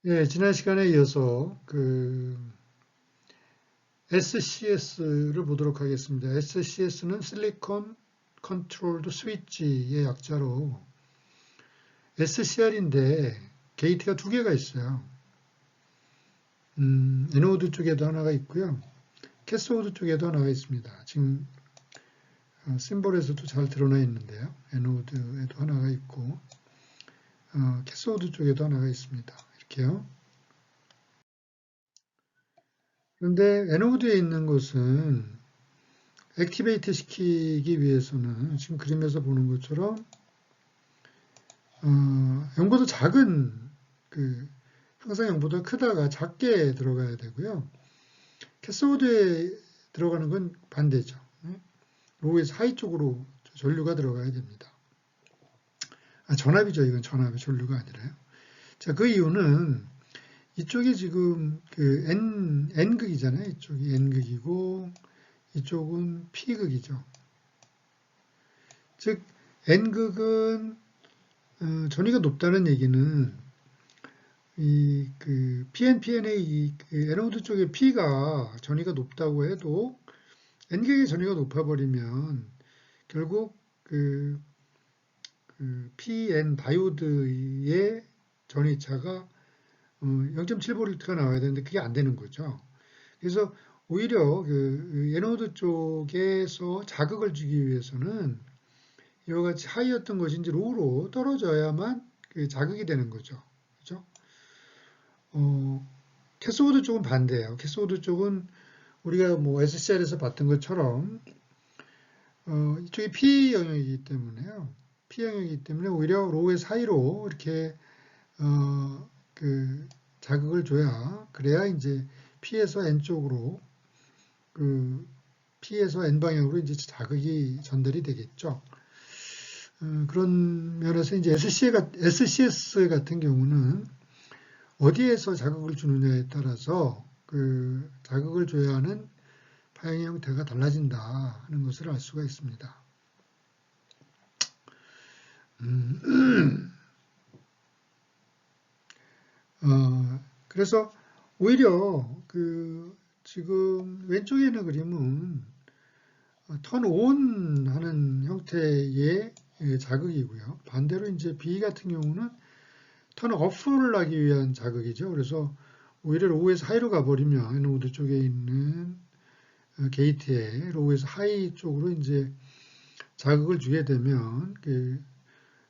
예, 지난 시간에 이어서 SCS를 보도록 하겠습니다. SCS는 실리콘 컨트롤드 스위치의 약자로 SCR인데 게이트가 두 개가 있어요. 애노드 쪽에도 하나가 있고요. 캐소드 쪽에도 하나가 있습니다. 지금 심볼에서도 잘 드러나 있는데요. 애노드에도 하나가 있고 캐소드 쪽에도 하나가 있습니다. 이렇게요. 그런데 애노드에 있는 것은 액티베이트 시키기 위해서는 지금 그림에서 보는 것처럼 0보다 작은 항상 0보다 크다가 작게 들어가야 되고요. 캐소드에 들어가는 건 반대죠. 로우에서 하이 쪽으로 전류가 들어가야 됩니다. 전압이죠. 이건 전압이 전류가 아니라요. 자, 그 이유는 이쪽이 지금 N극이잖아요. 이쪽이 N극이고 이쪽은 P극이죠. 즉 N극은 전위가 높다는 얘기는 PNPN의 애노드 쪽에 P가 전위가 높다고 해도 N극의 전위가 높아버리면 결국 PN 다이오드의 전위차가 0.7V가 나와야 되는데 그게 안 되는 거죠. 그래서 오히려 애노드 쪽에서 자극을 주기 위해서는 이와 같이 하이였던 것이 이제 로우로 떨어져야만 자극이 되는 거죠. 그죠? 캐소드 쪽은 반대예요. 캐소드 쪽은 우리가 뭐 SCR에서 봤던 것처럼 이쪽이 P 영역이기 때문에요. P 영역이기 때문에 오히려 로우에서 하이로 이렇게 자극을 줘야 그래야 이제 P에서 N 쪽으로 P에서 N 방향으로 이제 자극이 전달이 되겠죠. 그런 면에서 이제 SCS 같은 경우는 어디에서 자극을 주느냐에 따라서 자극을 줘야 하는 파형의 형태가 달라진다 하는 것을 알 수가 있습니다. 그래서 오히려 지금 왼쪽에 있는 그림은 턴온 하는 형태의 자극이고요. 반대로 이제 B 같은 경우는 턴 오프를 하기 위한 자극이죠. 그래서 오히려 로우에서 하이로 가버리면 애노드 쪽에 있는 게이트에 로우에서 하이 쪽으로 이제 자극을 주게 되면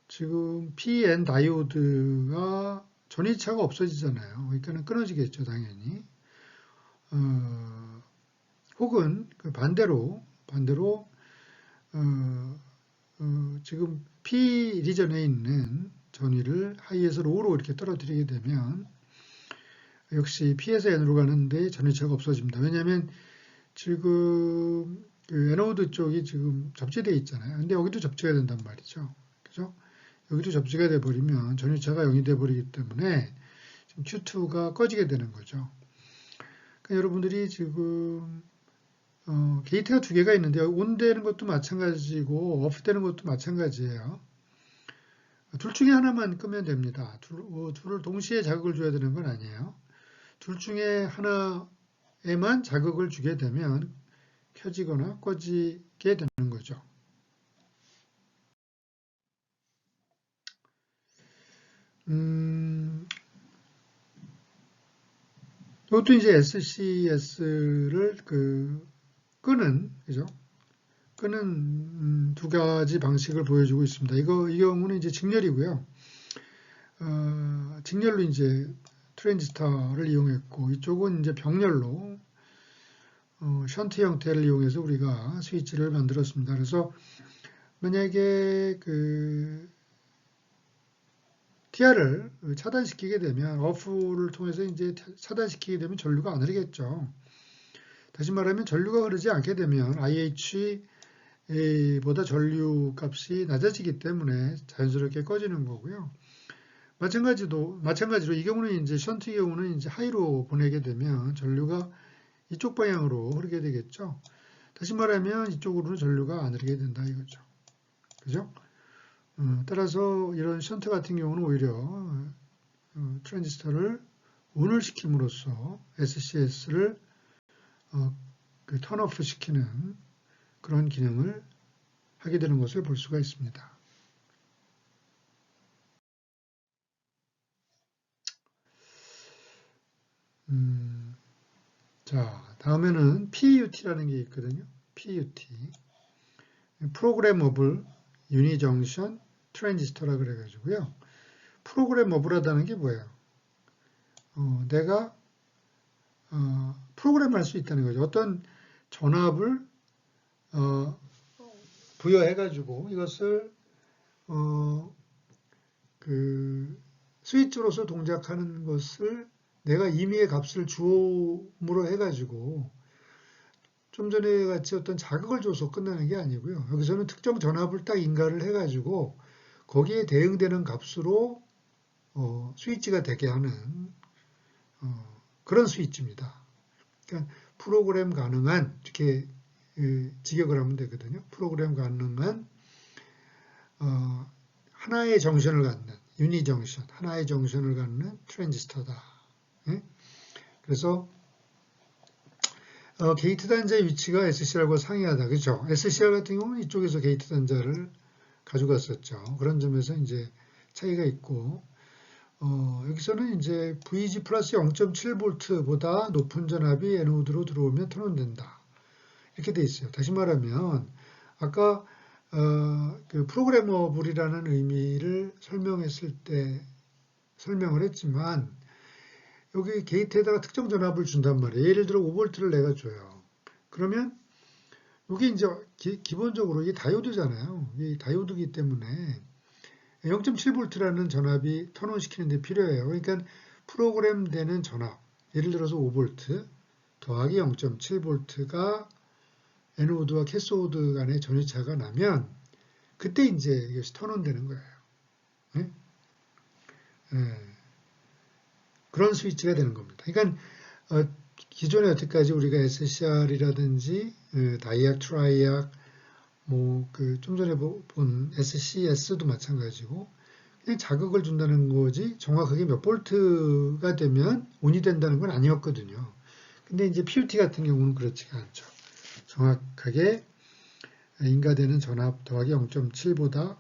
지금 PN 다이오드가 전위차가 없어지잖아요. 그러니까 끊어지겠죠, 당연히. 혹은 반대로 지금 P 리전에 있는 전위를 하이에서 로우로 이렇게 떨어뜨리게 되면 역시 P에서 N으로 가는데 전위차가 없어집니다. 왜냐하면 지금 애노드 쪽이 지금 접지되어 있잖아요. 근데 여기도 접지가 된단 말이죠. 그죠? 여기도 접지가 돼 버리면 전위차가 0이 돼 버리기 때문에 지금 Q2가 꺼지게 되는 거죠. 그러니까 여러분들이 지금 게이트가 두 개가 있는데 온 되는 것도 마찬가지고 오프 되는 것도 마찬가지예요. 둘 중에 하나만 끄면 됩니다. 둘을 동시에 자극을 줘야 되는 건 아니에요. 둘 중에 하나에만 자극을 주게 되면 켜지거나 꺼지게 되는 거죠. 이것도 이제 SCS를 끄는, 그죠? 끄는 두 가지 방식을 보여주고 있습니다. 이 경우는 이제 직렬이고요. 직렬로 이제 트랜지스터를 이용했고, 이쪽은 이제 병렬로 션트 형태를 이용해서 우리가 스위치를 만들었습니다. 그래서 만약에 TR을 차단시키게 되면 어프를 통해서 이제 차단시키게 되면 전류가 안 흐르겠죠. 다시 말하면 전류가 흐르지 않게 되면 IH보다 전류 값이 낮아지기 때문에 자연스럽게 꺼지는 거고요. 마찬가지로 이 경우는 이제 션트 경우는 이제 하이로 보내게 되면 전류가 이쪽 방향으로 흐르게 되겠죠. 다시 말하면 이쪽으로는 전류가 안 흐르게 된다 이거죠. 그죠? 따라서 이런 션트 같은 경우는 오히려 트랜지스터를 ON을 시킴으로써 SCS를 그 턴오프 시키는 그런 기능을 하게 되는 것을 볼 수가 있습니다. 자, 다음에는 PUT라는 게 있거든요. PUT. 프로그래머블 유니정션 트랜지스터라 그래가지고요. 프로그래머블하다는 게 뭐예요? 내가 프로그램할 수 있다는 거죠. 어떤 전압을 부여해가지고 이것을 그 스위치로서 동작하는 것을 내가 임의의 값을 주음으로 해가지고 좀 전에 같이 어떤 자극을 줘서 끝나는 게 아니고요. 여기서는 특정 전압을 딱 인가를 해가지고 거기에 대응되는 값으로 스위치가 되게 하는 그런 스위치입니다. 그러니까 프로그램 가능한 이렇게 직역을 하면 되거든요. 프로그램 가능한 하나의 정션을 갖는 유니정션, 하나의 정션을 갖는 트랜지스터다. 예? 그래서 게이트 단자의 위치가 SCR과 상이하다. 그렇죠? SCR 같은 경우는 이쪽에서 게이트 단자를 가져갔었죠. 그런 점에서 이제 차이가 있고 여기서는 이제 VG 플러스 0.7V보다 높은 전압이 에노드로 들어오면 턴온된다. 이렇게 돼 있어요. 다시 말하면 아까 그 프로그래머블이라는 의미를 설명했을 때 설명을 했지만 여기 게이트에다가 특정 전압을 준단 말이에요. 예를 들어 5V를 내가 줘요. 그러면 여기 이제 기본적으로 이게 다이오드잖아요. 이 다이오드이기 때문에 0.7V라는 전압이 턴온 시키는 데 필요해요. 그러니까 프로그램 되는 전압, 예를 들어서 5V 더하기 0.7V가 에노드와 캐소드 간의 전위차가 나면 그때 이제 이것이 턴온 되는 거예요. 네? 그런 스위치가 되는 겁니다. 그러니까 기존에 여태까지 우리가 SCR이라든지 다이악, 트라이악, 뭐 그 좀 전에 본 SCS도 마찬가지고 그냥 자극을 준다는 거지 정확하게 몇 볼트가 되면 온이 된다는 건 아니었거든요. 근데 이제 PUT 같은 경우는 그렇지가 않죠. 정확하게 인가되는 전압 더하기 0.7보다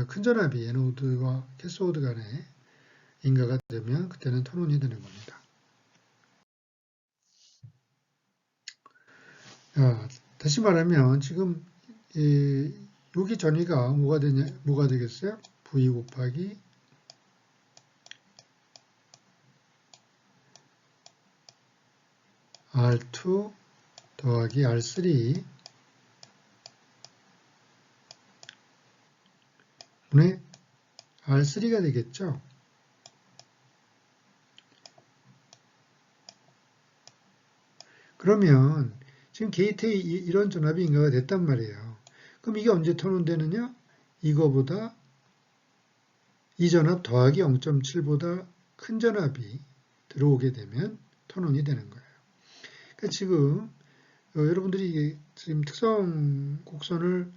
큰 전압이 에노드와 캐소드 간에 인가가 되면 그때는 턴온이 되는 겁니다. 다시 말하면 지금 여기 전위가 뭐가 되겠어요? V 곱하기 R2 더하기 R3 분의 R3가 되겠죠? 그러면 지금 게이트에 이런 전압이 인가가 됐단 말이에요. 그럼 이게 언제 턴온 되느냐? 이거보다 이 전압 더하기 0.7보다 큰 전압이 들어오게 되면 턴온이 되는 거예요. 그러니까 지금 여러분들이 지금 특성 곡선을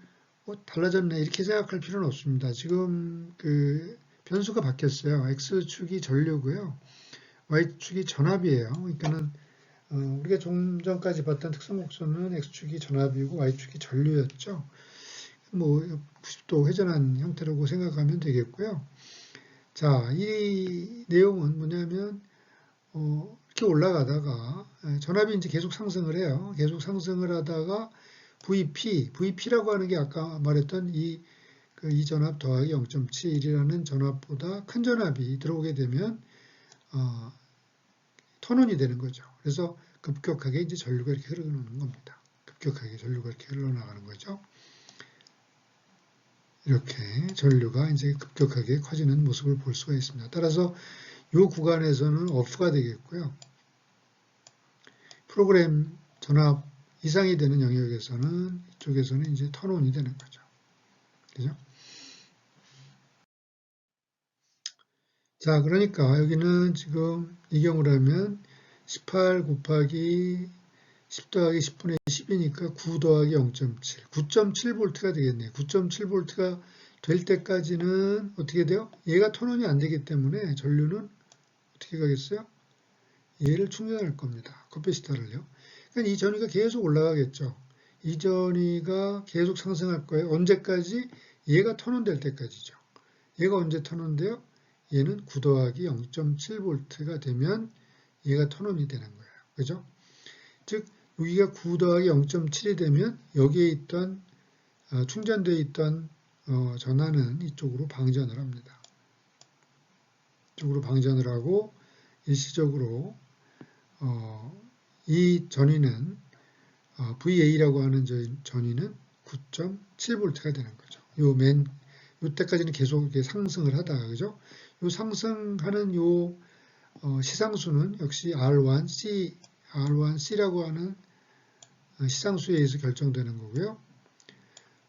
달라졌네 이렇게 생각할 필요는 없습니다. 지금 그 변수가 바뀌었어요. X축이 전류고요. Y축이 전압이에요. 그러니까는 우리가 좀 전까지 봤던 특성 곡선은 X축이 전압이고 Y축이 전류였죠. 뭐 90도 회전한 형태라고 생각하면 되겠고요. 자, 이 내용은 뭐냐면 이렇게 올라가다가 전압이 이제 계속 상승을 해요. 계속 상승을 하다가 VP라고 하는 게 아까 말했던 이 전압 더하기 0.7이라는 전압보다 큰 전압이 들어오게 되면 턴온이 되는 거죠. 그래서 급격하게 이제 전류가 이렇게 흐르는 겁니다. 급격하게 전류가 이렇게 흘러나가는 거죠. 이렇게 전류가 이제 급격하게 커지는 모습을 볼 수가 있습니다. 따라서 이 구간에서는 오프가 되겠고요. 프로그램 전압 이상이 되는 영역에서는 이쪽에서는 이제 턴온이 되는 거죠. 그죠? 자, 그러니까 여기는 지금 이 경우라면 18 곱하기 10 더하기 10분의 10이니까 9 더하기 0.7, 9.7V가 되겠네요. 9.7V가 될 때까지는 어떻게 돼요? 얘가 턴온이 안 되기 때문에 전류는 어떻게 가겠어요? 얘를 충전할 겁니다. 커피시터를요. 그러니까 이 전위가 계속 올라가겠죠. 이 전위가 계속 상승할 거예요. 언제까지? 얘가 턴온될 때까지죠. 얘가 언제 턴온돼요? 얘는 9 더하기 0.7V가 되면 얘가 턴온이 되는 거예요. 그죠? 즉 여기가 9 더하기 0.7이 되면 여기에 있던 충전되어 있던 전하는 이쪽으로 방전을 합니다. 이쪽으로 방전을 하고 일시적으로 이 전위는 VA라고 하는 전위는 9.7V가 되는 거죠. 요때까지는 계속 이렇게 상승을 하다가 그죠? 요 상승하는 요 시상수는 역시 R1C라고 하는 시상수에 의해서 결정되는 거고요.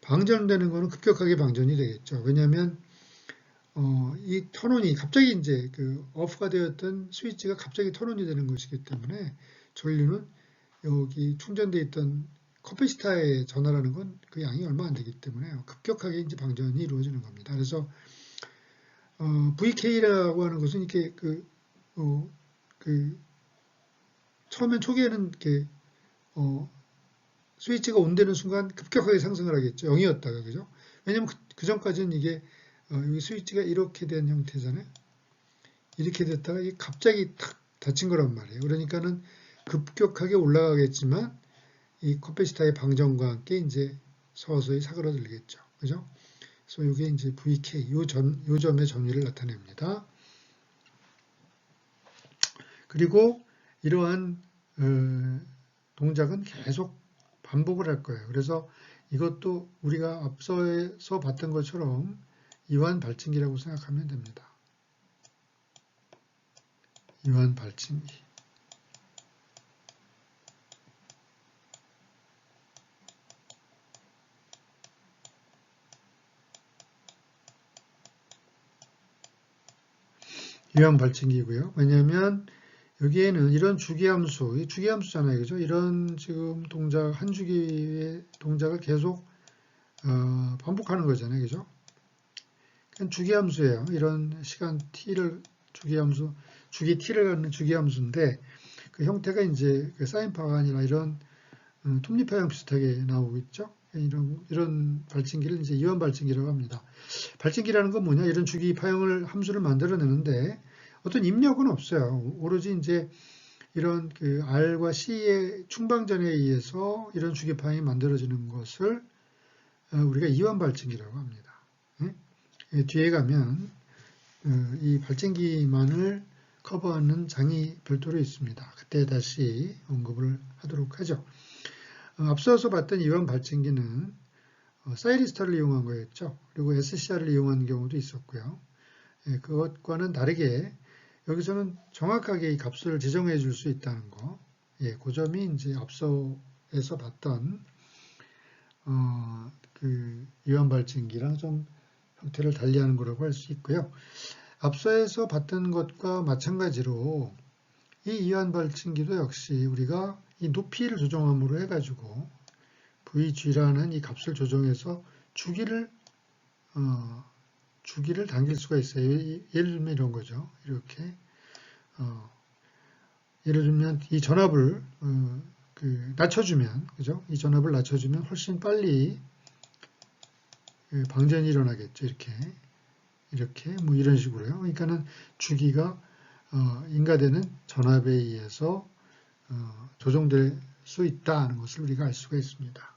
방전되는 거는 급격하게 방전이 되겠죠. 왜냐하면 이 턴온이 갑자기 이제 그 오프가 되었던 스위치가 갑자기 턴온이 되는 것이기 때문에 전류는 여기 충전되어 있던 커피시타의 전하라는 건 그 양이 얼마 안 되기 때문에 급격하게 이제 방전이 이루어지는 겁니다. 그래서 VK라고 하는 것은 이렇게 처음엔 초기에는 이렇게 스위치가 온되는 순간 급격하게 상승을 하겠죠. 0이었다가 그죠? 왜냐면 그 전까지는 이게 여기 스위치가 이렇게 된 형태잖아요. 이렇게 됐다가 갑자기 탁 닫힌 거란 말이에요. 그러니까는 급격하게 올라가겠지만 이 커피시타의 방전과 함께 이제 서서히 사그러들겠죠. 그죠? 그래서 이게 이제 VK, 요 점의 전위를 나타냅니다. 그리고 이러한 동작은 계속 반복을 할 거예요. 그래서 이것도 우리가 앞서서 봤던 것처럼 이완 발진기라고 생각하면 됩니다. 이완 발진기. 이완 발진기고요. 왜냐하면 여기에는 이런 주기함수, 이 주기함수잖아요. 그죠? 이런 지금 동작, 한 주기의 동작을 계속 반복하는 거잖아요. 그죠? 그냥 주기함수예요. 이런 시간 t를 주기함수, 주기 t를 갖는 주기함수인데 그 형태가 이제 그 사인파가 아니라 이런 톱니파형 비슷하게 나오고 있죠. 이런 발진기를 이제 이완 발진기라고 합니다. 발진기라는 건 뭐냐? 이런 주기 파형을 함수를 만들어내는데 어떤 입력은 없어요. 오로지 이제 이런 그 R과 C의 충방전에 의해서 이런 주기 파형이 만들어지는 것을 우리가 이완 발진기라고 합니다. 뒤에 가면 이 발진기만을 커버하는 장이 별도로 있습니다. 그때 다시 언급을 하도록 하죠. 앞서서 봤던 이완 발진기는 사이리스타를 이용한 거였죠. 그리고 SCR을 이용한 경우도 있었고요. 그것과는 다르게 여기서는 정확하게 이 값을 지정해 줄 수 있다는 거. 그 점이 이제 앞서에서 봤던 그 이완 발진기랑 좀 형태를 달리하는 거라고 할 수 있고요. 앞서에서 봤던 것과 마찬가지로 이 이완 발진기도 역시 우리가 이 높이를 조정함으로 해가지고 VG라는 이 값을 조정해서 주기를 당길 수가 있어요. 예를 들면 이런 거죠. 이렇게 예를 들면 이 전압을 낮춰주면 그죠? 이 전압을 낮춰주면 훨씬 빨리 방전이 일어나겠죠. 이렇게 뭐 이런 식으로요. 그러니까는 주기가 인가되는 전압에 의해서 조정될 수 있다는 것을 우리가 알 수가 있습니다.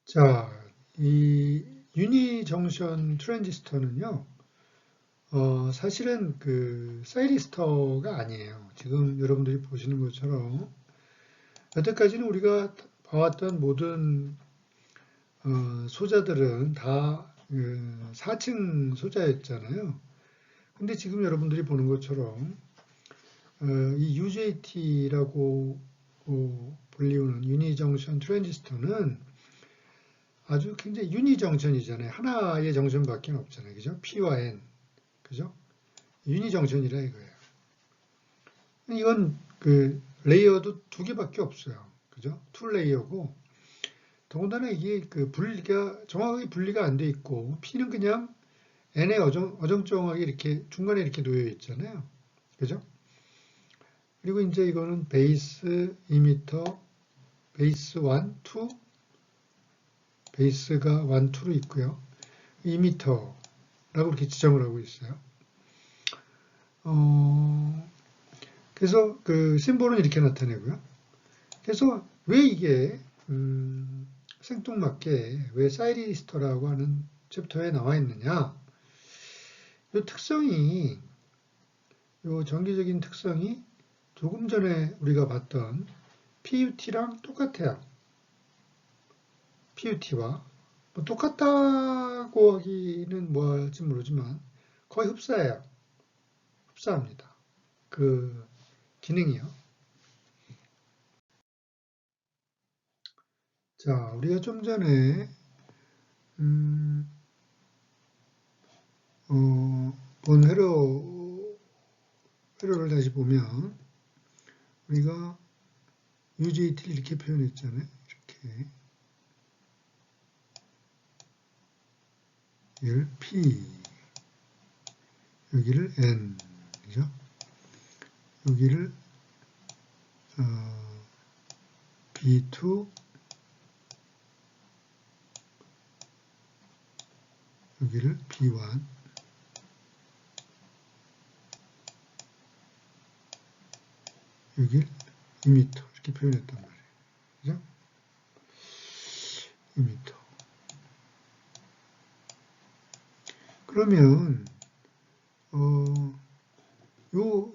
자, 이 유니정션 트랜지스터는요, 사실은 그 사이리스터가 아니에요. 지금 여러분들이 보시는 것처럼 여태까지는 우리가 봐왔던 모든 소자들은 다 4층 소자였잖아요. 근데 지금 여러분들이 보는 것처럼 이 UJT라고 불리우는 유니정션 트랜지스터는 아주 굉장히 유니정션이잖아요. 하나의 정션밖에 없잖아요. 그죠? P와 N. 그죠? 유니정션이라 이거예요. 이건 그 레이어도 2개밖에 없어요. 그죠? 2레이어고 더군다나 이게 그 정확하게 분리가 안 돼 있고 P는 그냥 N에 어정쩡하게 이렇게 중간에 이렇게 놓여 있잖아요. 그죠? 그리고 이제 이거는 베이스 2m, 베이스 1, 2, 베이스가 1, 2로 있고요. 2m라고 이렇게 지정을 하고 있어요. 그래서 그 심볼은 이렇게 나타내고요. 그래서 왜 이게 생뚱맞게 왜 사이리스터라고 하는 챕터에 나와 있느냐? 이 특성이, 이 전기적인 특성이 조금 전에 우리가 봤던 PUT랑 똑같아요. PUT와 뭐 똑같다고 하기는 뭐 할지 모르지만 거의 흡사해요. 흡사합니다. 그 기능이요. 자, 우리가 좀 전에 본 회로를 다시 보면 우리가 UJT를 이렇게 표현했잖아요. 이렇게 여기를 P, 여기를 N, 그죠? 여기를 B2, 여기를 B1, 여기를 2m 이렇게 표현했단 말이에요. 그죠? 2m. 그러면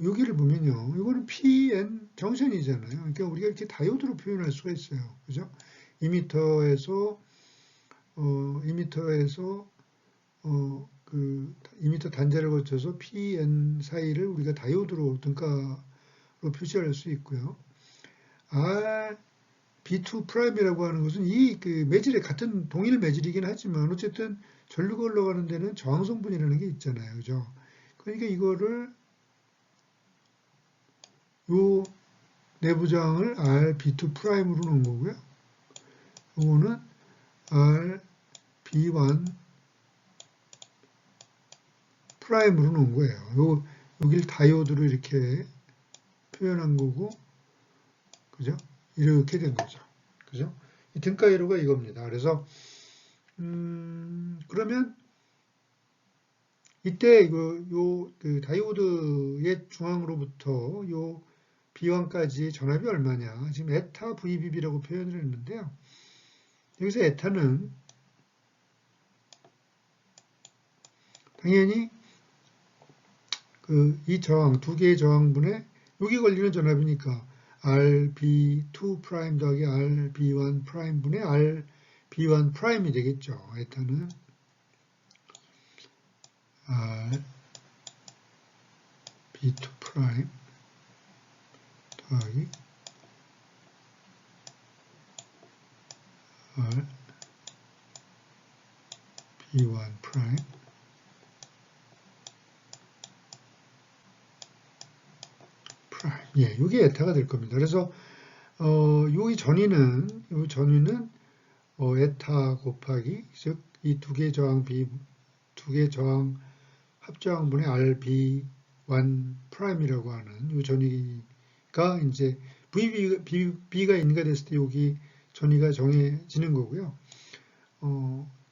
여기를 보면요. 이거는 PN 정션이잖아요. 그러니까 우리가 이렇게 다이오드로 표현할 수가 있어요. 그죠? 2m에서 2m에서 그 2m 단자를 거쳐서 PN 사이를 우리가 다이오드로 등가로 표시할 수 있고요. R B2 프라임이라고 하는 것은 이 그 매질의 같은 동일 매질이긴 하지만 어쨌든 전류가 흘러가는 데는 저항 성분이라는 게 있잖아요. 그죠? 그러니까 이거를 요 내부 저항을 RB2 프라임으로 놓은 거고요. 이거는 RB1 프라임으로 놓은 거예요. 여길 다이오드로 이렇게 표현한 거고, 그죠? 이렇게 된 거죠. 그죠? 이 등가이로가 이겁니다. 그래서, 그러면 이때 그 다이오드의 중앙으로부터 요 B1까지 전압이 얼마냐. 지금 에타 VBB라고 표현을 했는데요. 여기서 에타는 당연히 이 저항, 두 개의 저항분에 여기 걸리는 전압이니까 RB2 프라임 더하기 RB1 프라임 분의 RB1 프라임이 되겠죠. 에타는 RB2 프라임 더하기 RB1 프라임 예, 이게 에타가 될 겁니다. 그래서 요 전위는 에타 곱하기 즉 이 두 개 저항 두 개 저항 합저항분의 RB1 프라임이라고 하는 요 전위가 이제 VB가 인가 됐을 때 여기 전위가 정해지는 거고요.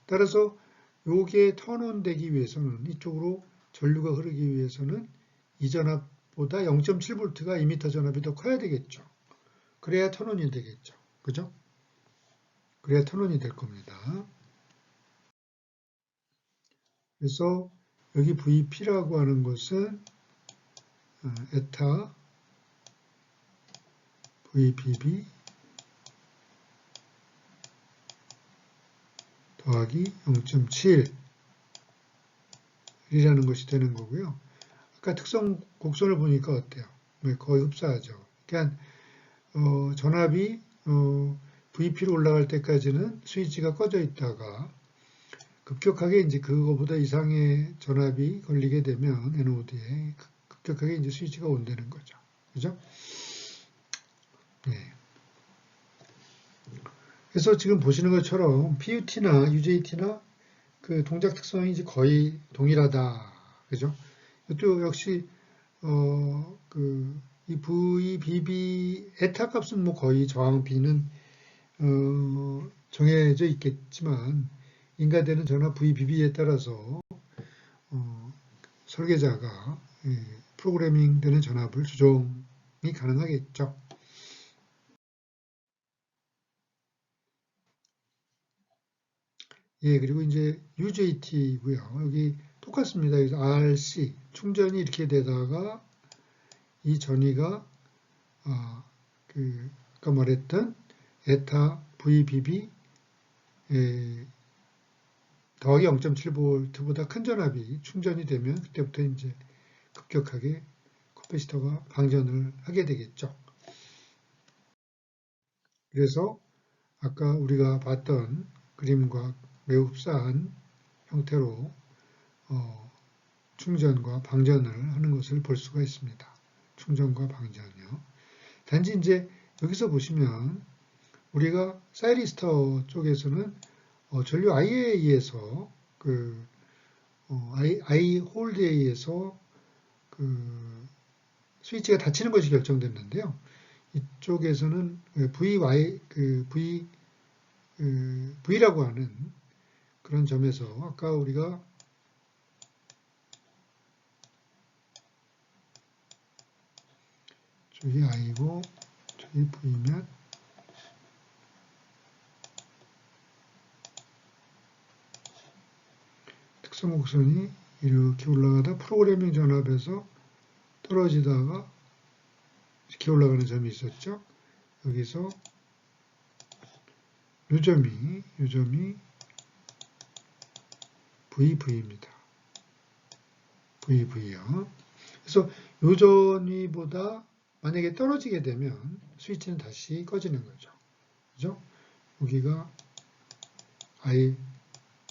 따라서 요게 턴온 되기 위해서는 이쪽으로 전류가 흐르기 위해서는 이 전압보다 0.7V가 2m 전압이 더 커야 되겠죠. 그래야 턴온이 되겠죠. 그죠? 그래야 턴온이 될 겁니다. 그래서 여기 VP라고 하는 것은 에타 VBB 더하기 0.7이라는 것이 되는 거고요. 아까 특성 곡선을 보니까 어때요? 거의 흡사하죠. 그러니까 전압이 VP로 올라갈 때까지는 스위치가 꺼져 있다가 급격하게 이제 그거보다 이상의 전압이 걸리게 되면 에노드에 급격하게 이제 스위치가 온다는 거죠. 그죠? 네. 그래서 지금 보시는 것처럼 PUT나 UJT나 그 동작 특성이 이제 거의 동일하다. 그죠? 또 역시, 이 VBB 에타 값은 뭐 거의 저항 B는, 정해져 있겠지만, 인가되는 전압 VBB에 따라서, 설계자가, 프로그래밍 되는 전압을 조정이 가능하겠죠. 예, 그리고 이제 UJT고요. 여기 똑같습니다. 여기서 RC 충전이 이렇게 되다가 이 전위가 아까 말했던 에타 VBB 더하기 0.7V보다 큰 전압이 충전이 되면 그때부터 이제 급격하게 커패시터가 방전을 하게 되겠죠. 그래서 아까 우리가 봤던 그림과 매우 흡사한 형태로 충전과 방전을 하는 것을 볼 수가 있습니다. 충전과 방전이요. 단지 이제 여기서 보시면 우리가 사이리스터 쪽에서는 전류 I에 의해서 I 홀드에 의해서 스위치가 닫히는 것이 결정됐는데요. 이쪽에서는 V라고 하는 그런 점에서 아까 우리가 저기 I고 저기 V면 특성 곡선이 이렇게 올라가다 프로그래밍 전압에서 떨어지다가 이렇게 올라가는 점이 있었죠. 여기서 요 점이 VV입니다. VV요. 그래서 요 전위보다 만약에 떨어지게 되면 스위치는 다시 꺼지는 거죠. 그죠? 여기가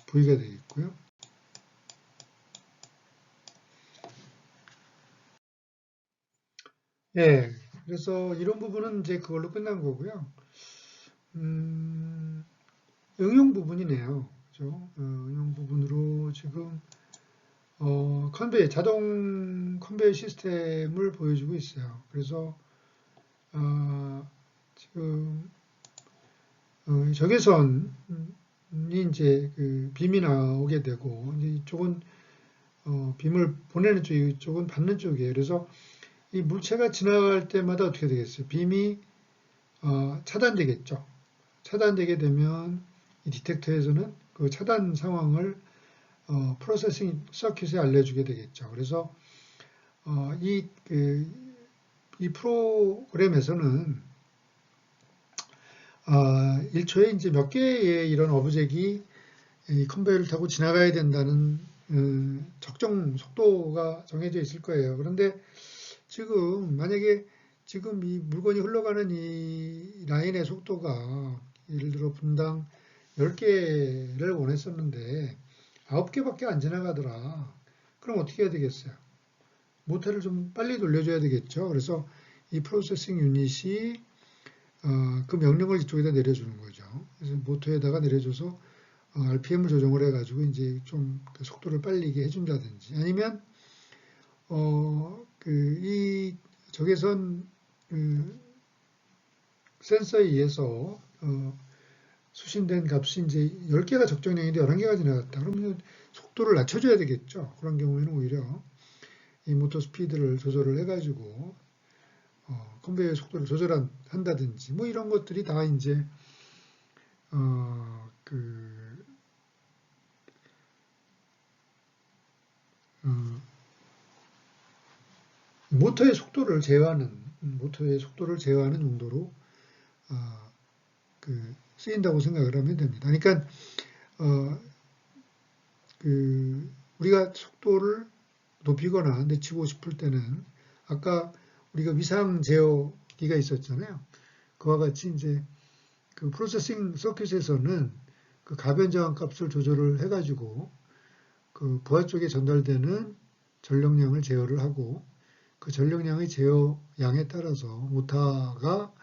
V가 되겠고요. 예. 그래서 이런 부분은 이제 그걸로 끝난 거고요. 응용 부분이네요. 그죠? 응용 부분으로 지금 자동 컨베이 시스템을 보여주고 있어요. 그래서 지금 적외선이 이제 빔이 나오게 되고 이제 이쪽은 빔을 보내는 쪽, 이쪽은 받는 쪽이에요. 그래서 이 물체가 지나갈 때마다 어떻게 되겠어요? 빔이 차단되겠죠. 차단되게 되면 이 디텍터에서는 그 차단 상황을 프로세싱 서킷에 알려주게 되겠죠. 그래서 이 프로그램에서는 1초에 이제 몇 개의 이런 오브젝이 이 컨베이어를 타고 지나가야 된다는 적정 속도가 정해져 있을 거예요. 그런데 지금 만약에 지금 이 물건이 흘러가는 이 라인의 속도가 예를 들어 분당 10개를 원했었는데 9개밖에 안 지나가더라. 그럼 어떻게 해야 되겠어요? 모터를 좀 빨리 돌려줘야 되겠죠. 그래서 이 프로세싱 유닛이 그 명령을 이쪽에다 내려주는 거죠. 그래서 모터에다가 내려줘서 RPM을 조정을 해가지고 이제 좀 속도를 빨리게 해준다든지 아니면 이 적외선 센서에 의해서 수신된 값이 이제 10개가 적정량인데 11개가 지나갔다. 그러면 속도를 낮춰줘야 되겠죠. 그런 경우에는 오히려 이 모터 스피드를 조절을 해가지고 컨베이어 속도를 조절한다든지 뭐 이런 것들이 다 이제 모터의 속도를 제어하는 용도로 쓰인다고 생각을 하면 됩니다. 그러니까 우리가 속도를 높이거나 늦추고 싶을 때는 아까 우리가 위상 제어기가 있었잖아요. 그와 같이 이제 그 프로세싱 서킷에서는 그 가변 저항 값을 조절을 해가지고 그 부하 쪽에 전달되는 전력량을 제어를 하고 그 전력량의 제어량에 따라서 모터가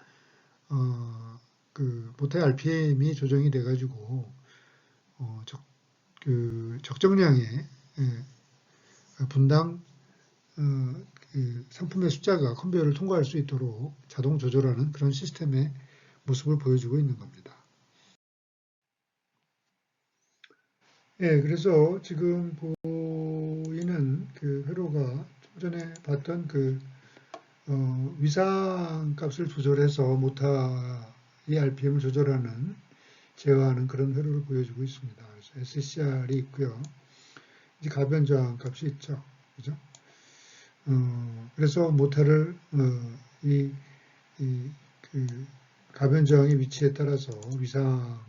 모터의 RPM이 조정이 돼가지고 그 적정량의 분당 그 상품의 숫자가 컨베이어를 통과할 수 있도록 자동 조절하는 그런 시스템의 모습을 보여주고 있는 겁니다. 예, 그래서 지금 보이는 그 회로가 좀 전에 봤던 그 위상 값을 조절해서 모터의 RPM을 조절하는 제어하는 그런 회로를 보여주고 있습니다. 그래서 SCR이 있고요. 이제 가변 저항 값이 있죠. 그죠? 그래서 모터를 그 가변 저항의 위치에 따라서 위상이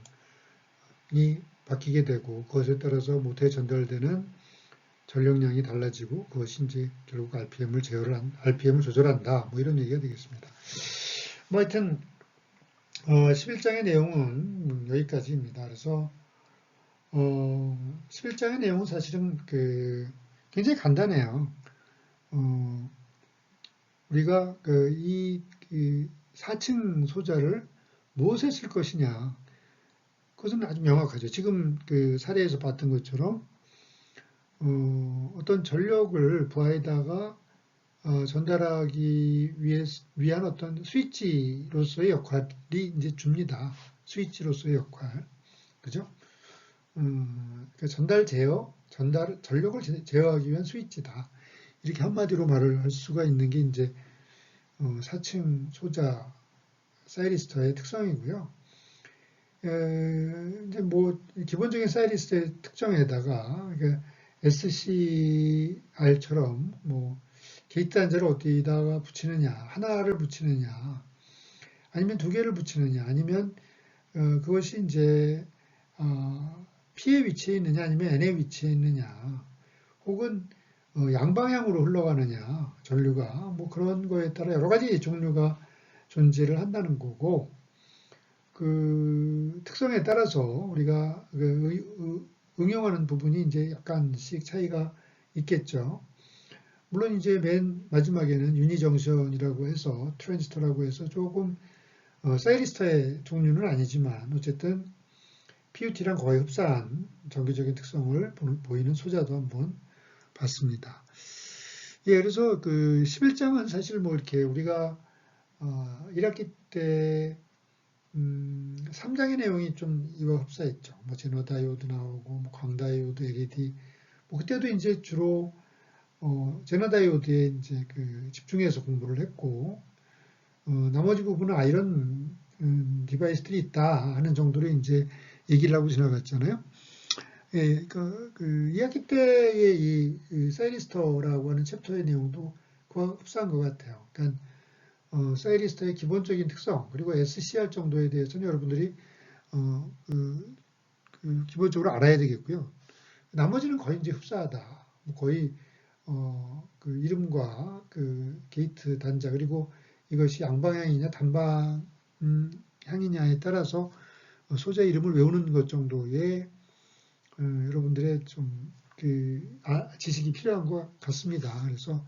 바뀌게 되고 그것에 따라서 모터에 전달되는 전력량이 달라지고 그것이 이제 결국 RPM을 조절한다. 뭐 이런 얘기가 되겠습니다. 뭐 하여튼 11장의 내용은 여기까지입니다. 그래서 11장의 내용은 사실은 굉장히 간단해요. 우리가 이 4층 소자를 무엇에 쓸 것이냐, 그것은 아주 명확하죠. 지금 그 사례에서 봤던 것처럼 어떤 전력을 부하에다가 전달하기 위한 어떤 스위치로서의 역할이 이제 줍니다. 스위치로서의 역할, 그죠? 그러니까 전력을 제어하기 위한 스위치다. 이렇게 한마디로 말을 할 수가 있는 게 이제 4층 소자 사이리스터의 특성이고요. 이제 뭐 기본적인 사이리스터의 특정에다가 SCR처럼 뭐 게이트 단자를 어디다가 붙이느냐, 하나를 붙이느냐, 아니면 두 개를 붙이느냐, 아니면 그것이 이제 P의 위치에 있느냐, 아니면 N의 위치에 있느냐, 혹은 양방향으로 흘러가느냐, 전류가 뭐 그런 거에 따라 여러 가지 종류가 존재를 한다는 거고, 그 특성에 따라서 우리가 응용하는 부분이 이제 약간씩 차이가 있겠죠. 물론 이제 맨 마지막에는 유니정션이라고 해서 트랜지스터라고 해서 조금 사이리스터의 종류는 아니지만 어쨌든 PUT랑 거의 흡사한 정기적인 특성을 보이는 소자도 한번 봤습니다. 예, 그래서 그 11장은 사실 뭐 이렇게 우리가 1학기 때 3장의 내용이 좀 이와 흡사했죠. 뭐 제너 다이오드 나오고 뭐 광다이오드, LED. 뭐 그때도 이제 주로 제너 다이오드에 이제 집중해서 공부를 했고 나머지 부분은 아이런 디바이스들이 있다 하는 정도로 이제 얘기를 하고 지나갔잖아요. 예, 그 2학기 때의 이 사이리스터라고 하는 챕터의 내용도 그와 흡사한 것 같아요. 그러니까 사이리스터의 기본적인 특성 그리고 SCR 정도에 대해서는 여러분들이 기본적으로 알아야 되겠고요. 나머지는 거의 이제 흡사하다. 거의 그 이름과 그 게이트 단자 그리고 이것이 양방향이냐 단방향이냐에 따라서 소재 이름을 외우는 것 정도의 여러분들의 좀 지식이 필요한 것 같습니다. 그래서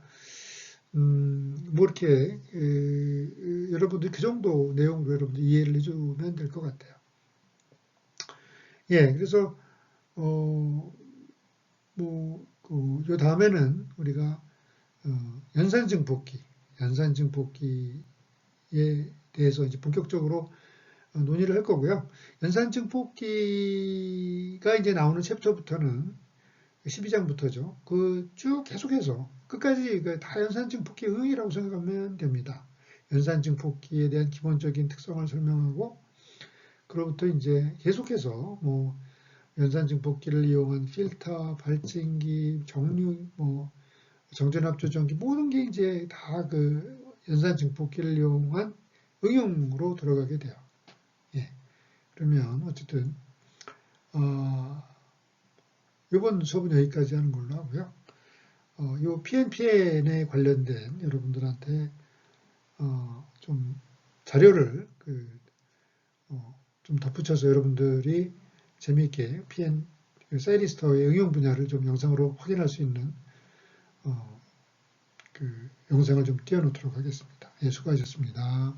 뭐 이렇게 여러분들 그 정도 내용으로 여러분들 이해를 해주면 될 것 같아요. 예, 그래서 요 다음에는 우리가 연산증폭기에 대해서 이제 본격적으로 논의를 할 거고요. 연산증폭기가 이제 나오는 챕터부터는 12장부터죠. 그 쭉 계속해서 끝까지 다 연산증폭기 응이라고 생각하면 됩니다. 연산증폭기에 대한 기본적인 특성을 설명하고 그로부터 이제 계속해서 뭐 연산증폭기를 이용한 필터, 발진기, 정류, 뭐 정전압조정기 모든 게 이제 다 그 연산증폭기를 이용한 응용으로 들어가게 돼요. 예. 그러면 어쨌든 이번 수업은 여기까지 하는 걸로 하고요. 요 PNPN에 관련된 여러분들한테 좀 자료를 좀 덧붙여서 여러분들이 재미있게 사이리스터의 응용 분야를 좀 영상으로 확인할 수 있는 그 영상을 좀 띄워놓도록 하겠습니다. 예, 수고하셨습니다.